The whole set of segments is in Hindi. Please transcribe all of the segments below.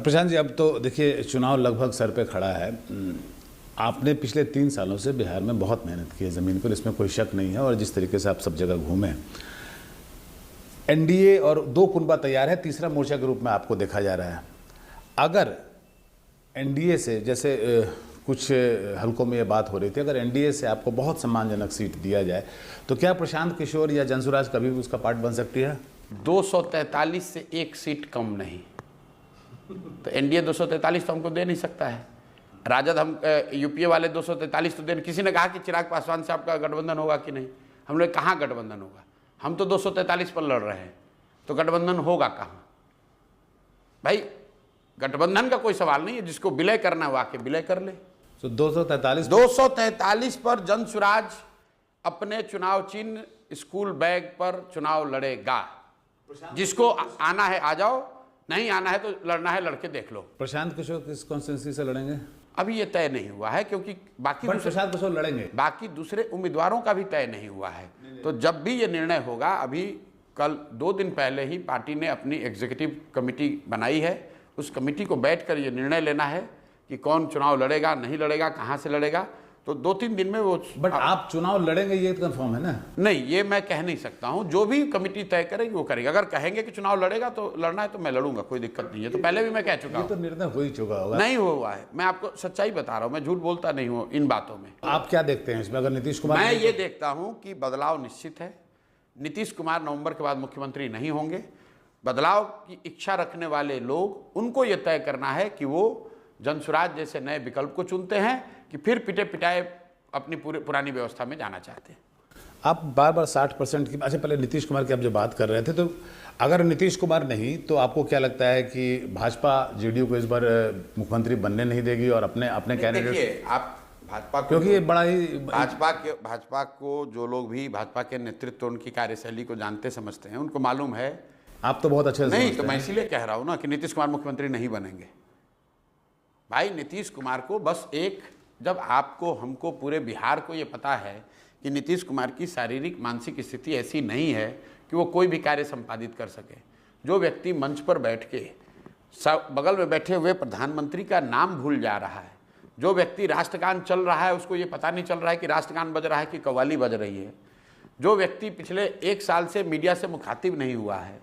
प्रशांत जी, अब तो देखिए चुनाव लगभग सर पे खड़ा है। आपने पिछले 3 सालों से बिहार में बहुत मेहनत की है ज़मीन पर, इसमें कोई शक नहीं है। और जिस तरीके से आप सब जगह घूमे, एनडीए और 2 कुनबा तैयार है, तीसरा मोर्चा के रूप में आपको देखा जा रहा है। अगर एनडीए से, जैसे कुछ हलकों में ये बात हो रही थी, अगर एनडीए से आपको बहुत सम्मानजनक सीट दिया जाए तो क्या प्रशांत किशोर या जनसुराज कभी भी उसका पार्ट बन सकती है? 243 से एक सीट कम नहीं, तो एनडीए 243 तो हमको दे नहीं सकता है। राजद हम यूपीए वाले 243 तो दे। किसी ने कहा कि चिराग पासवान से आपका गठबंधन होगा कि नहीं? हम लोग कहाँ गठबंधन होगा? हम तो 243 पर लड़ रहे हैं, तो गठबंधन होगा कहाँ भाई? गठबंधन का कोई सवाल नहीं है। जिसको विलय करना है वो आके विलय कर ले। तो 243 पर जनसुराज अपने चुनाव चिन्ह स्कूल बैग पर चुनाव लड़ेगा। जिसको आना है आ जाओ, नहीं आना है तो लड़ना है लड़के देख लो। प्रशांत किशोर किस कॉन्स्टिट्यूंसी से लड़ेंगे? अभी ये तय नहीं हुआ है, क्योंकि प्रशांत किशोर लड़ेंगे, बाकी दूसरे उम्मीदवारों का भी तय नहीं हुआ है। तो जब भी ये निर्णय होगा, अभी कल 2 दिन पहले ही पार्टी ने अपनी एग्जीक्यूटिव कमेटी बनाई है। उस कमेटी को बैठकर ये निर्णय लेना है कि कौन चुनाव लड़ेगा, नहीं लड़ेगा, कहाँ से लड़ेगा। तो 2-3 दिन में वो। बट आप चुनाव लड़ेंगे ये तो कंफर्म है ना? नहीं, ये मैं कह नहीं सकता हूं। जो भी कमेटी तय करेगी वो करेगी। अगर कहेंगे कि चुनाव लड़ेगा तो लड़ना है तो मैं लड़ूंगा, कोई दिक्कत नहीं है। तो पहले भी मैं कह चुका हूं। ये तो निर्णय हो ही चुका होगा। नहीं हुआ है, मैं आपको सच्चाई बता रहा हूं, मैं झूठ बोलता नहीं हूं इन बातों में। आप क्या देखते हैं इसमें? अगर नीतीश कुमार, मैं ये देखता हूं कि बदलाव निश्चित है। नीतीश कुमार नवंबर के बाद मुख्यमंत्री नहीं होंगे। बदलाव की इच्छा रखने वाले लोग, उनको ये तय करना है कि वो जनसुराज जैसे नए विकल्प को चुनते हैं कि फिर पिटे पिटाए अपनी पुरानी व्यवस्था में जाना चाहते हैं। आप बार 60% की, अच्छा पहले नीतीश कुमार की आप जो बात कर रहे थे, तो अगर नीतीश कुमार नहीं तो आपको क्या लगता है कि भाजपा जेडीयू को इस बार मुख्यमंत्री बनने नहीं देगी और अपने कैंडिडेट? देखिए, आप भाजपा, क्योंकि ये बड़ा ही भाजपा को जो लोग भी भाजपा के नेतृत्व, उनकी कार्यशैली को जानते समझते हैं, उनको मालूम है। आप तो बहुत अच्छे से नहीं, तो मैं इसीलिए कह रहा हूँ ना कि नीतीश कुमार मुख्यमंत्री नहीं बनेंगे। भाई नीतीश कुमार को बस जब आपको, हमको, पूरे बिहार को ये पता है कि नीतीश कुमार की शारीरिक मानसिक स्थिति ऐसी नहीं है कि वो कोई भी कार्य संपादित कर सके। जो व्यक्ति मंच पर बैठ के बगल में बैठे हुए प्रधानमंत्री का नाम भूल जा रहा है, जो व्यक्ति राष्ट्रगान चल रहा है उसको ये पता नहीं चल रहा है कि राष्ट्रगान बज रहा है कि कव्वाली बज रही है, जो व्यक्ति पिछले 1 साल से मीडिया से मुखातिब नहीं हुआ है,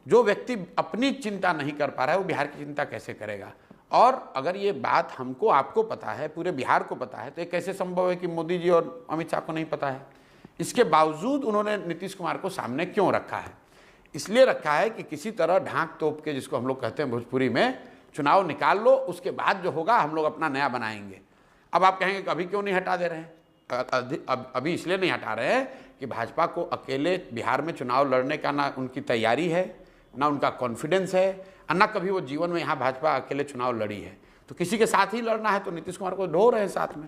जो व्यक्ति अपनी चिंता नहीं कर पा रहा है, वो बिहार की चिंता कैसे करेगा? और अगर ये बात हमको, आपको पता है, पूरे बिहार को पता है, तो ये कैसे संभव है कि मोदी जी और अमित शाह को नहीं पता है? इसके बावजूद उन्होंने नीतीश कुमार को सामने क्यों रखा है? इसलिए रखा है कि किसी तरह ढांक तोप के, जिसको हम लोग कहते हैं भोजपुरी में, चुनाव निकाल लो, उसके बाद जो होगा हम लोग अपना नया बनाएंगे। अब आप कहेंगे कि अभी क्यों नहीं हटा दे रहे हैं? अभी इसलिए नहीं हटा रहे हैं कि भाजपा को अकेले बिहार में चुनाव लड़ने का ना उनकी तैयारी है, ना उनका कॉन्फिडेंस है, और ना कभी वो जीवन में यहाँ भाजपा अकेले चुनाव लड़ी है। तो किसी के साथ ही लड़ना है तो नीतीश कुमार को ढो रहे हैं साथ में।